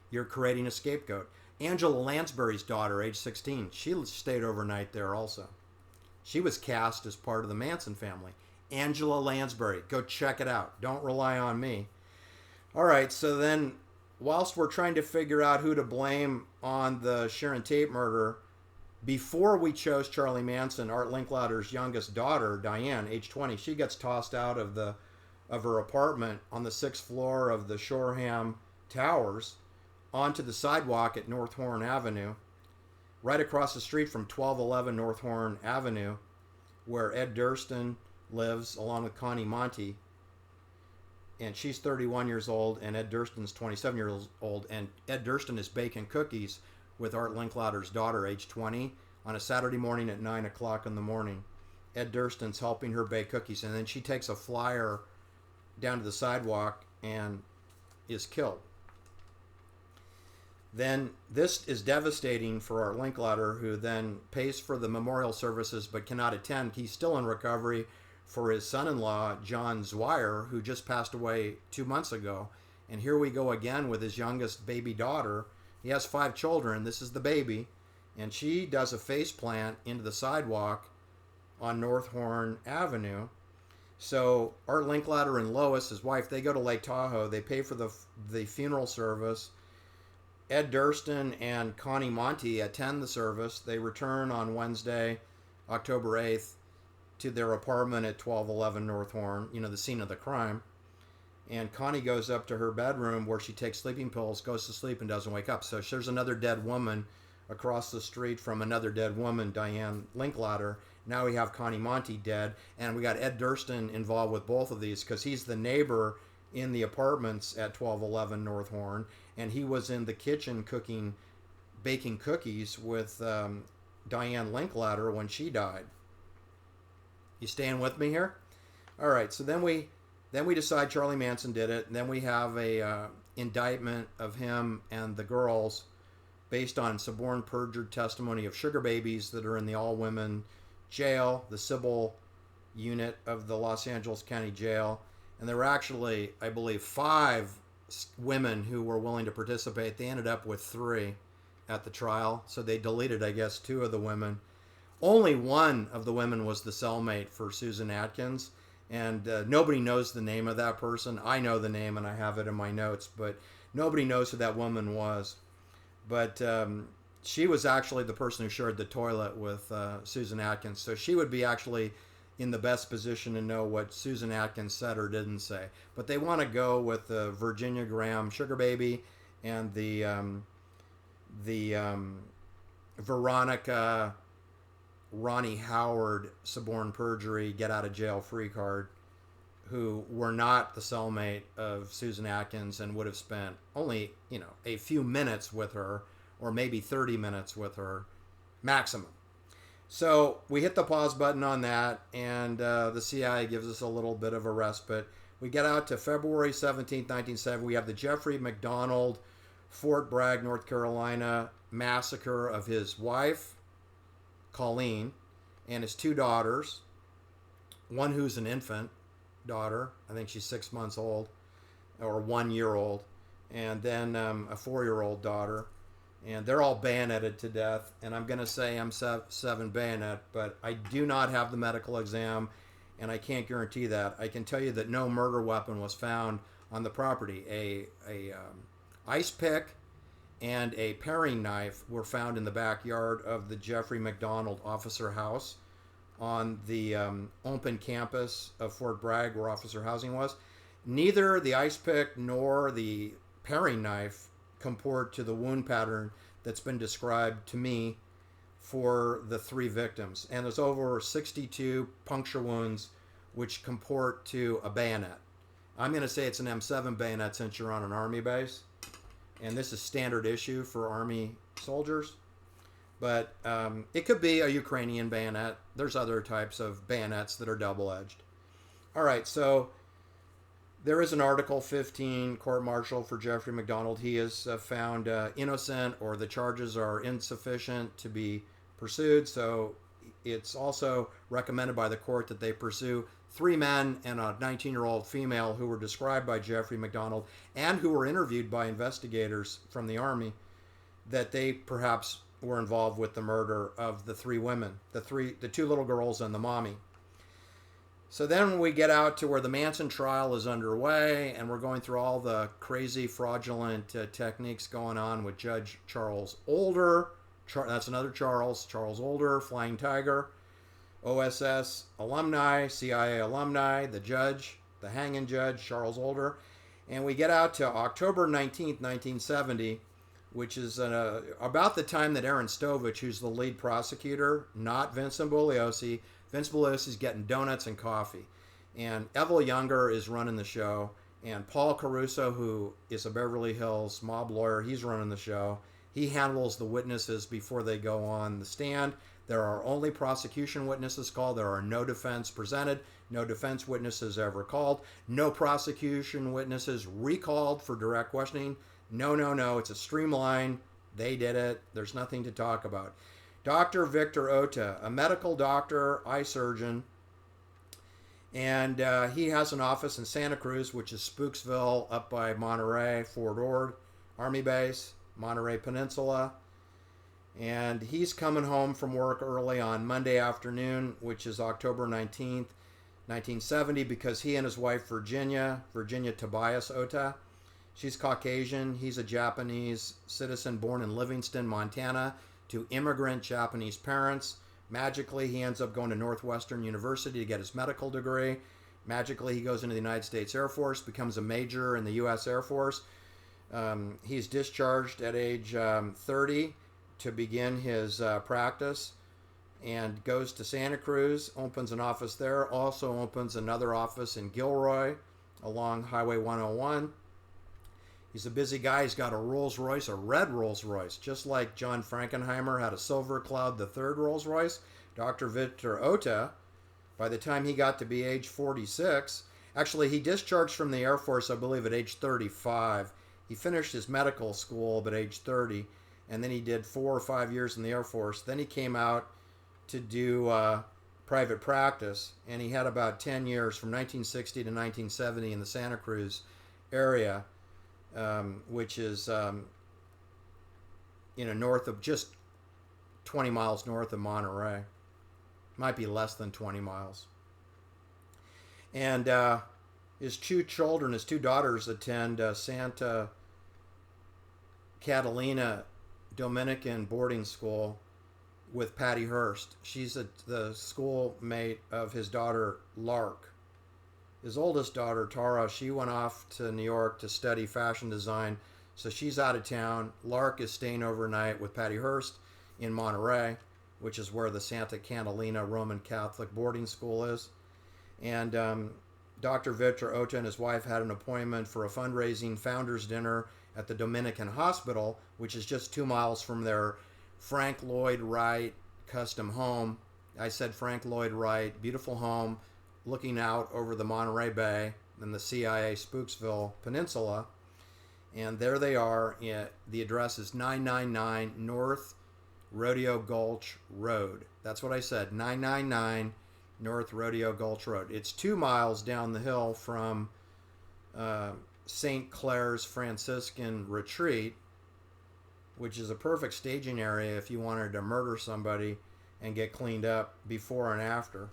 You're creating a scapegoat. Angela Lansbury's daughter, age 16, she stayed overnight there also. She was cast as part of the Manson family. Angela Lansbury. Go check it out. Don't rely on me. All right, so then whilst we're trying to figure out who to blame on the Sharon Tate murder, before we chose Charlie Manson, Art Linkletter's youngest daughter, Diane, age 20, she gets tossed out of her apartment on the 6th floor of the Shoreham Towers onto the sidewalk at North Horn Avenue, right across the street from 1211 North Horn Avenue, where Ed Durston lives along with Connie Monti. and she's 31 years old, and Ed Durston's 27 years old, and Ed Durston is baking cookies with Art Linkletter's daughter, age 20, on a Saturday morning at 9 o'clock in the morning. Ed Durston's helping her bake cookies, and then she takes a flyer down to the sidewalk and is killed. Then this is devastating for Art Linkletter, who then pays for the memorial services but cannot attend. He's still in recovery for his son-in-law, John Zwyer, who just passed away 2 months ago. And here we go again with his youngest baby daughter. He has 5 children. This is the baby. And she does a face plant into the sidewalk on North Horn Avenue. So Art Linkletter and Lois, his wife, they go to Lake Tahoe. They pay for the funeral service. Ed Durston and Connie Monti attend the service. They return on Wednesday, October 8th, to their apartment at 1211 North Horn, the scene of the crime. And Connie goes up to her bedroom where she takes sleeping pills, goes to sleep, and doesn't wake up. So there's another dead woman across the street from another dead woman, Diane Linkletter. Now we have Connie Monti dead, and we got Ed Durston involved with both of these because he's the neighbor in the apartments at 1211 North Horn, and he was in the kitchen baking cookies with Diane Linkletter when she died. You staying with me here? All right. So then we decide Charlie Manson did it. And then we have a indictment of him and the girls based on suborned perjured testimony of sugar babies that are in the all-women jail, the Sybil unit of the Los Angeles County Jail. And there were actually, I believe, 5 women who were willing to participate. They ended up with 3 at the trial. So they deleted, I guess, 2 of the women. Only one of the women was the cellmate for Susan Atkins, and nobody knows the name of that person. I know the name, and I have it in my notes, but nobody knows who that woman was. But she was actually the person who shared the toilet with Susan Atkins, so she would be actually in the best position to know what Susan Atkins said or didn't say. But they want to go with the Virginia Graham sugar baby and the Veronica Ronnie Howard suborned perjury get out of jail free card, who were not the cellmate of Susan Atkins and would have spent only a few minutes with her, or maybe 30 minutes with her maximum. So we hit the pause button on that, and the CIA gives us a little bit of a respite. We get out to February 17th, 1970. We have the Jeffrey MacDonald, Fort Bragg, North Carolina massacre of his wife, Colleen, and his 2 daughters, one who's an infant daughter, I think she's 6 months old, or 1 year old, and then a 4-year-old daughter, and they're all bayoneted to death. And I'm going to say M7 bayonet, but I do not have the medical exam, and I can't guarantee that. I can tell you that no murder weapon was found on the property. A ice pick and a paring knife were found in the backyard of the Jeffrey MacDonald officer house on the open campus of Fort Bragg, where officer housing was. Neither the ice pick nor the paring knife comport to the wound pattern that's been described to me for the 3 victims. And there's over 62 puncture wounds which comport to a bayonet. I'm going to say it's an M7 bayonet since you're on an Army base. And this is standard issue for Army soldiers. But it could be a Ukrainian bayonet. There's other types of bayonets that are double-edged. All right, so there is an Article 15 court-martial for Jeffrey MacDonald. He is found innocent, or the charges are insufficient to be pursued. So it's also recommended by the court that they pursue 3 men and a 19-year-old female who were described by Jeffrey MacDonald and who were interviewed by investigators from the Army, that they perhaps were involved with the murder of the 3 women, the 2 little girls and the mommy. So then we get out to where the Manson trial is underway, and we're going through all the crazy fraudulent techniques going on with Judge Charles Older. That's another Charles Older, Flying Tiger, OSS alumni, CIA alumni, the judge, the hanging judge, Charles Older. And we get out to October 19th, 1970, which is about the time that Aaron Stovich, who's the lead prosecutor, not Vincent Bugliosi. Vince Bugliosi's getting donuts and coffee. And Ethel Younger is running the show. And Paul Caruso, who is a Beverly Hills mob lawyer, he's running the show. He handles the witnesses before they go on the stand. There are only prosecution witnesses called. There are no defense presented, no defense witnesses ever called, no prosecution witnesses recalled for direct questioning. No. It's a streamline. They did it. There's nothing to talk about. Dr. Victor Ohta, a medical doctor, eye surgeon, and he has an office in Santa Cruz, which is Spooksville, up by Monterey, Fort Ord, Army Base, Monterey Peninsula. And he's coming home from work early on Monday afternoon, which is October 19th, 1970, because he and his wife, Virginia Tobias Ohta, she's Caucasian. He's a Japanese citizen born in Livingston, Montana, to immigrant Japanese parents. Magically, he ends up going to Northwestern University to get his medical degree. Magically, he goes into the United States Air Force, becomes a major in the U.S. Air Force. He's discharged at age 30 to begin his practice, and goes to Santa Cruz, opens an office there, also opens another office in Gilroy along Highway 101. He's a busy guy. He's got a Rolls Royce, a red Rolls Royce, just like John Frankenheimer had a Silver Cloud III Rolls Royce. Dr. Victor Ohta, by the time he got to be age 46, actually he discharged from the Air Force, I believe, at age 35. He finished his medical school at age 30, and then he did 4 or 5 years in the Air Force. Then he came out to do private practice, and he had about 10 years from 1960 to 1970 in the Santa Cruz area, which is north of, just 20 miles north of Monterey. Might be less than 20 miles. And his two children, his two daughters, attend Santa Catalina Dominican boarding school with Patty Hearst. She's the schoolmate of his daughter, Lark. His oldest daughter, Tara, she went off to New York to study fashion design, so she's out of town. Lark is staying overnight with Patty Hearst in Monterey, which is where the Santa Catalina Roman Catholic boarding school is. And Dr. Victor Ohta and his wife had an appointment for a fundraising founders dinner at the Dominican Hospital, which is just 2 miles from their Frank Lloyd Wright custom home. I said Frank Lloyd Wright, beautiful home, looking out over the Monterey Bay and the CIA Spooksville Peninsula. And there they are. The address is 999 North Rodeo Gulch Road. That's what I said, 999 North Rodeo Gulch Road. It's 2 miles down the hill from St. Clair's Franciscan Retreat, which is a perfect staging area if you wanted to murder somebody and get cleaned up before and after.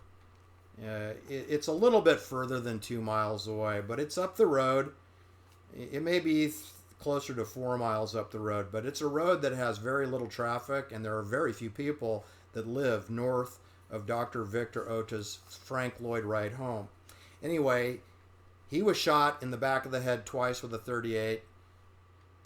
It's a little bit further than 2 miles away, but it's up the road. It may be closer to 4 miles up the road, but it's a road that has very little traffic, and there are very few people that live north of Dr. Victor Ohta's Frank Lloyd Wright home. Anyway, he was shot in the back of the head twice with a .38.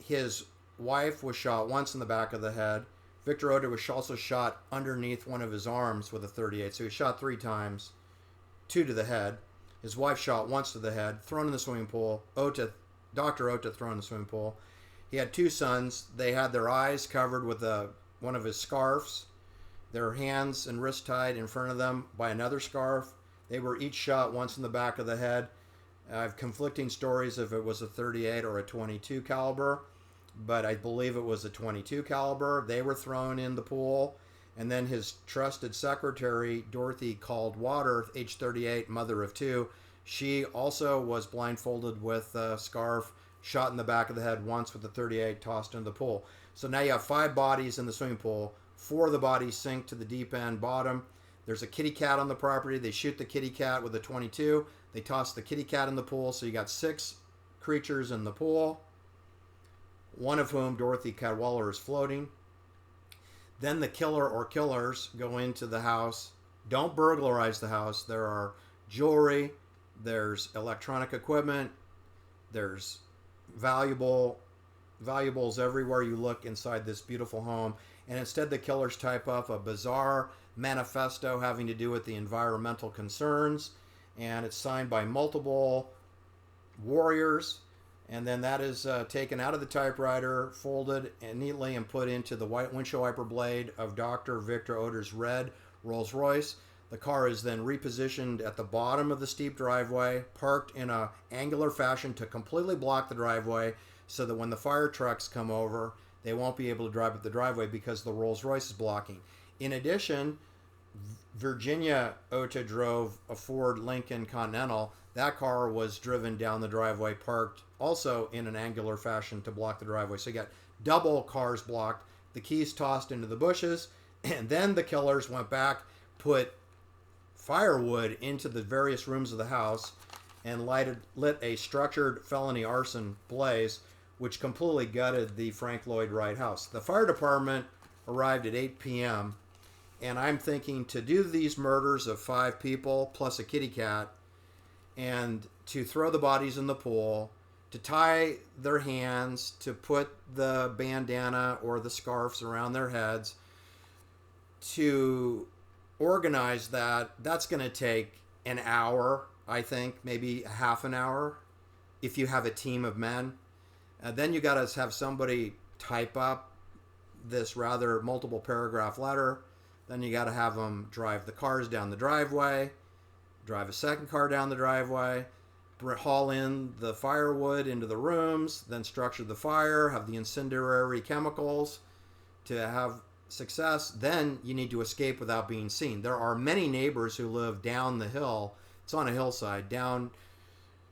His wife was shot once in the back of the head. Victor Ohta was also shot underneath one of his arms with a .38, so he was shot 3 times, 2 to the head. His wife shot once to the head, thrown in the swimming pool. Dr. Ohta thrown in the swimming pool. He had 2 sons. They had their eyes covered with one of his scarves, their hands and wrists tied in front of them by another scarf. They were each shot once in the back of the head. I have conflicting stories if it was a .38 or a .22 caliber, but I believe it was a .22 caliber. They were thrown in the pool, and then his trusted secretary, Dorothy Caldwater, age 38, mother of 2, she also was blindfolded with a scarf, shot in the back of the head once with a .38, tossed into the pool. So now you have 5 bodies in the swimming pool. 4 of the bodies sink to the deep end bottom. There's a kitty cat on the property. They shoot the kitty cat with a .22. They toss the kitty cat in the pool. So you got 6 creatures in the pool, one of whom, Dorothy Cadwallader, is floating. Then the killer or killers go into the house. Don't burglarize the house. There are jewelry, there's electronic equipment, there's valuables everywhere you look inside this beautiful home. And instead the killers type up a bizarre manifesto having to do with the environmental concerns, and it's signed by multiple warriors, and then that is taken out of the typewriter, folded and neatly, and put into the white windshield wiper blade of Dr. Victor Ohta's red Rolls Royce. The car is then repositioned at the bottom of the steep driveway, parked in a angular fashion to completely block the driveway, so that when the fire trucks come over, they won't be able to drive up the driveway because the Rolls Royce is blocking. In addition, Virginia Ohta drove a Ford Lincoln Continental. That car was driven down the driveway, parked also in an angular fashion to block the driveway. So you got double cars blocked, the keys tossed into the bushes, and then the killers went back, put firewood into the various rooms of the house, and lit a structured felony arson blaze, which completely gutted the Frank Lloyd Wright house. The fire department arrived at 8 p.m., and I'm thinking to do these murders of 5 people plus a kitty cat, and to throw the bodies in the pool, to tie their hands, to put the bandana or the scarves around their heads, to organize that's going to take an hour, I think, maybe half an hour if you have a team of men. Then you got to have somebody type up this rather multiple paragraph letter. Then you got to have them drive the cars down the driveway, drive a second car down the driveway, haul in the firewood into the rooms, then structure the fire, have the incendiary chemicals to have success. Then you need to escape without being seen. There are many neighbors who live down the hill. It's on a hillside down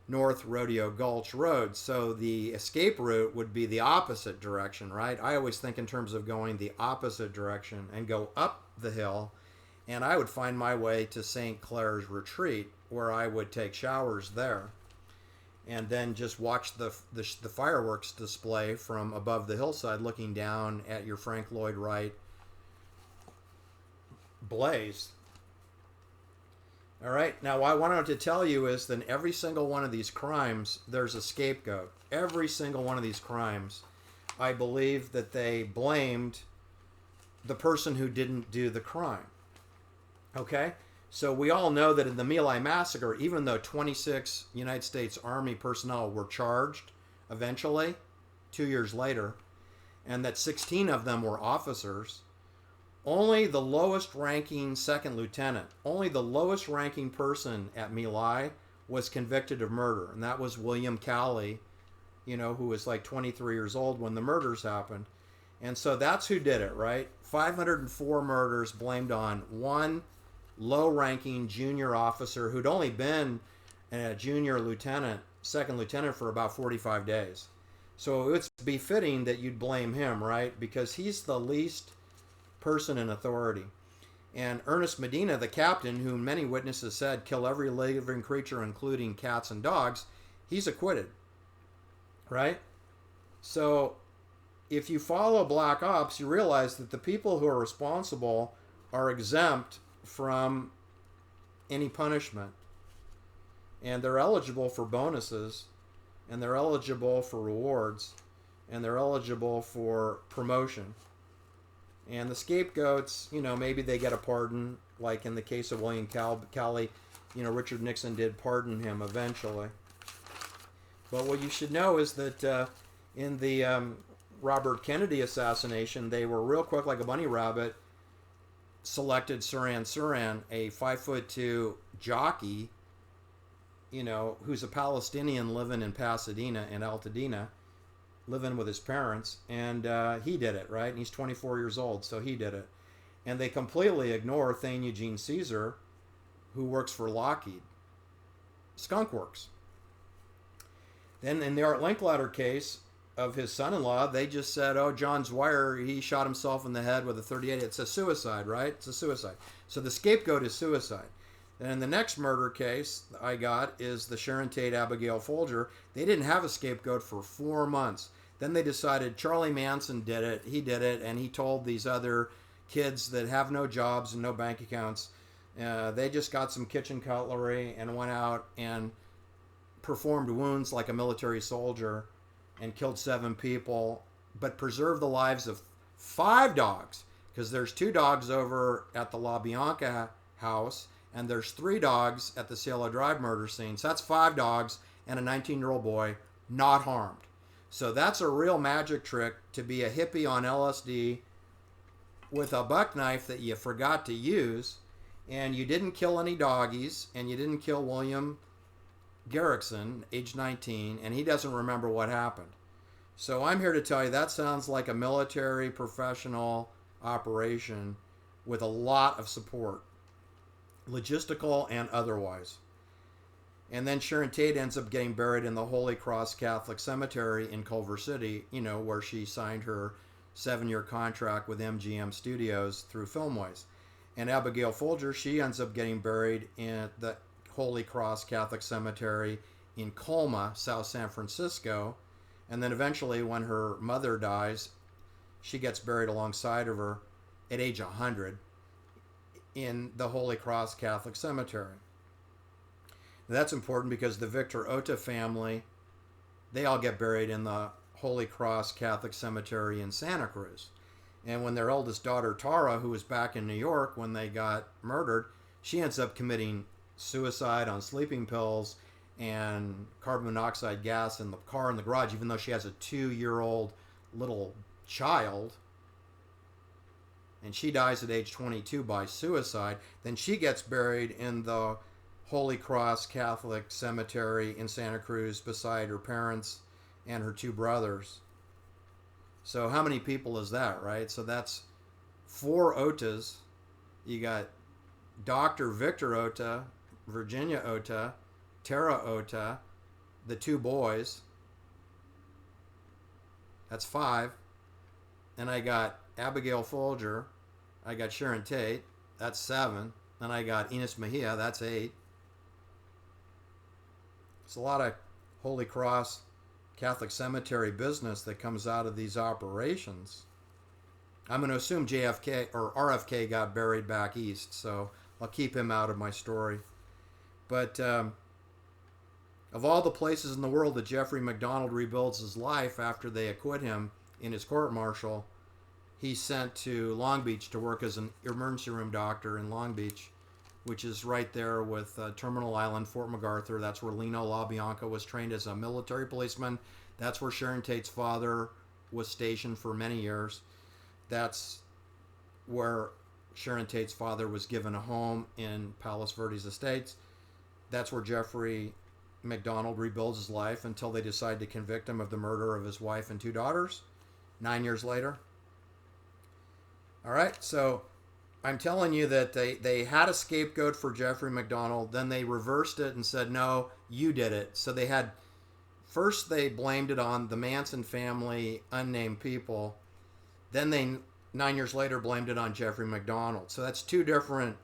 North Rodeo Gulch Road. So the escape route would be the opposite direction, right? I always think in terms of going the opposite direction and go up the hill, and I would find my way to St. Clair's Retreat, where I would take showers there, and then just watch the fireworks display from above the hillside, looking down at your Frank Lloyd Wright blaze. All right, now what I wanted to tell you is that in every single one of these crimes, there's a scapegoat. Every single one of these crimes, I believe that they blamed the person who didn't do the crime. Okay? So we all know that in the My Lai Massacre, even though 26 United States Army personnel were charged eventually, 2 years later, and that 16 of them were officers, only the lowest ranking second lieutenant, only the lowest ranking person at My Lai was convicted of murder. And that was William Cowley, who was like 23 years old when the murders happened. And so that's who did it, right? 504 murders blamed on one low-ranking junior officer who'd only been a junior lieutenant, second lieutenant, for about 45 days. So it's befitting that you'd blame him, right? Because he's the least person in authority. And Ernest Medina, the captain, whom many witnesses said kill every living creature, including cats and dogs, he's acquitted, right? So if you follow Black Ops, you realize that the people who are responsible are exempt from any punishment, and they're eligible for bonuses, and they're eligible for rewards, and they're eligible for promotion. And the scapegoats, maybe they get a pardon, like in the case of William Cowley, Richard Nixon did pardon him eventually. But what you should know is that in the Robert Kennedy assassination, they were real quick, like a bunny rabbit, selected Sirhan, a 5'2" jockey, who's a Palestinian living in Pasadena and Altadena, living with his parents, and he did it, right? And he's 24 years old, so he did it. And they completely ignore Thane Eugene Caesar, who works for Lockheed. Skunk Works. Then in the Art Linkletter case of his son-in-law, they just said, oh, John Zwyer, he shot himself in the head with a .38. It's a suicide, right? It's a suicide. So the scapegoat is suicide. And the next murder case I got is the Sharon, Tate, Abigail, Folger. They didn't have a scapegoat for 4 months. Then they decided Charlie Manson did it. He did it, and he told these other kids that have no jobs and no bank accounts, they just got some kitchen cutlery and went out and performed wounds like a military soldier and killed 7 people, but preserved the lives of 5 dogs, because there's 2 dogs over at the LaBianca house, and there's 3 dogs at the Cielo Drive murder scene. So that's 5 dogs and a 19-year-old boy not harmed. So that's a real magic trick, to be a hippie on LSD with a buck knife that you forgot to use, and you didn't kill any doggies, and you didn't kill William Garrickson, age 19, and he doesn't remember what happened. So I'm here to tell you that sounds like a military professional operation with a lot of support, logistical and otherwise. And then Sharon Tate ends up getting buried in the Holy Cross Catholic Cemetery in Culver City, where she signed her 7-year contract with MGM Studios through Filmways. And Abigail Folger, she ends up getting buried in the Holy Cross Catholic Cemetery in Colma, South San Francisco. And then eventually, when her mother dies, she gets buried alongside of her at age 100 in the Holy Cross Catholic Cemetery. That's important because the Victor Ohta family, they all get buried in the Holy Cross Catholic Cemetery in Santa Cruz. And when their eldest daughter, Tara, who was back in New York when they got murdered, she ends up committing suicide on sleeping pills and carbon monoxide gas in the car in the garage, even though she has a 2-year-old little child. And she dies at age 22 by suicide. Then she gets buried in the Holy Cross Catholic Cemetery in Santa Cruz beside her parents and her 2 brothers. So how many people is that, right? So that's 4 Ohtas. You got Dr. Victor Ohta, Virginia Ohta, Tara Ohta, the 2 boys. That's 5. And I got Abigail Folger. I got Sharon Tate. That's 7. Then I got Enos Mejia. That's 8. It's a lot of Holy Cross Catholic Cemetery business that comes out of these operations. I'm going to assume JFK or RFK got buried back east, so I'll keep him out of my story. But of all the places in the world that Jeffrey MacDonald rebuilds his life after they acquit him in his court-martial, he's sent to Long Beach to work as an emergency room doctor in Long Beach, which is right there with Terminal Island, Fort MacArthur. That's where Leno LaBianca was trained as a military policeman. That's where Sharon Tate's father was stationed for many years. That's where Sharon Tate's father was given a home in Palos Verdes Estates. That's where Jeffrey MacDonald rebuilds his life until they decide to convict him of the murder of his wife and 2 daughters 9 years later. All right, so I'm telling you that they had a scapegoat for Jeffrey MacDonald, then they reversed it and said, no, you did it. So first they blamed it on the Manson family, unnamed people. Then they, 9 years later, blamed it on Jeffrey MacDonald. So that's 2 different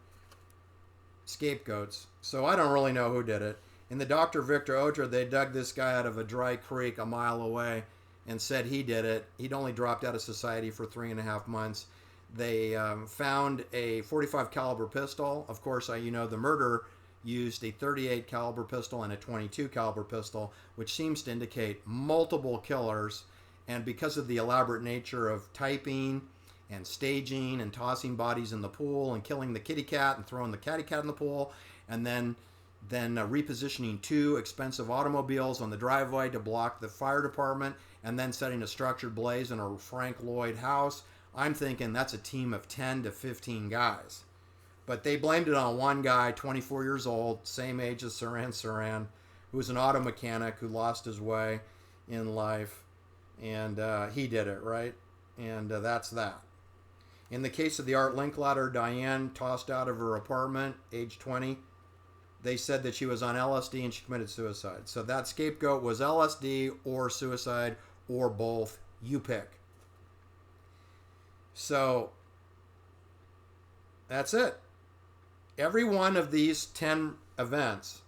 scapegoats. So I don't really know who did it. In the Dr. Victor Ohta, they dug this guy out of a dry creek a mile away and said he did it. He'd only dropped out of society for 3.5 months. They found a .45 caliber pistol. Of course, the murder used a .38 caliber pistol and a .22 caliber pistol, which seems to indicate multiple killers. And because of the elaborate nature of typing and staging and tossing bodies in the pool and killing the kitty cat and throwing the catty cat in the pool, and then repositioning 2 expensive automobiles on the driveway to block the fire department, and then setting a structured blaze in a Frank Lloyd house, I'm thinking that's a team of 10 to 15 guys. But they blamed it on one guy, 24 years old, same age as Saran, who was an auto mechanic who lost his way in life. And he did it, right? And that's that. In the case of the Art Linkletter, Diane tossed out of her apartment, age 20. They said that she was on LSD and she committed suicide. So that scapegoat was LSD or suicide or both. You pick. So that's it. Every one of these 10 events,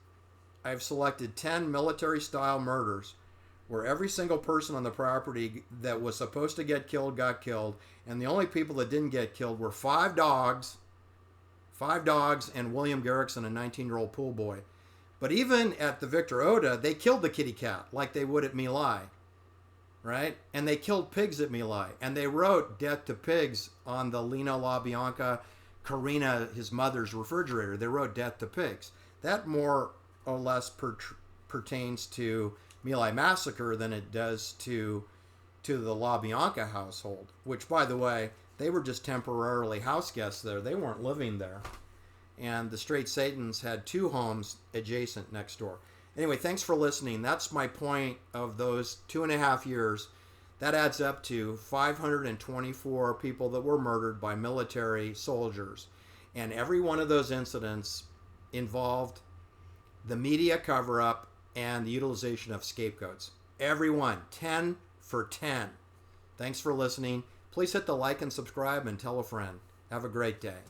I've selected 10 military-style murders where every single person on the property that was supposed to get killed got killed, and the only people that didn't get killed were 5 dogs and William Garrickson, a 19-year-old pool boy. But even at the Victor Ohta, they killed the kitty cat like they would at My Lai. Right? And they killed pigs at My Lai. And they wrote death to pigs on the Leno LaBianca, Karina, his mother's refrigerator. They wrote death to pigs. That more or less pertains to My Lai Massacre than it does to the LaBianca household, which, by the way, they were just temporarily house guests there. They weren't living there. And the Straight Satans had 2 homes adjacent next door. Anyway, thanks for listening. That's my point of those 2.5 years. That adds up to 524 people that were murdered by military soldiers. And every one of those incidents involved the media cover-up and the utilization of scapegoats. Every one, 10 for 10. Thanks for listening. Please hit the like and subscribe and tell a friend. Have a great day.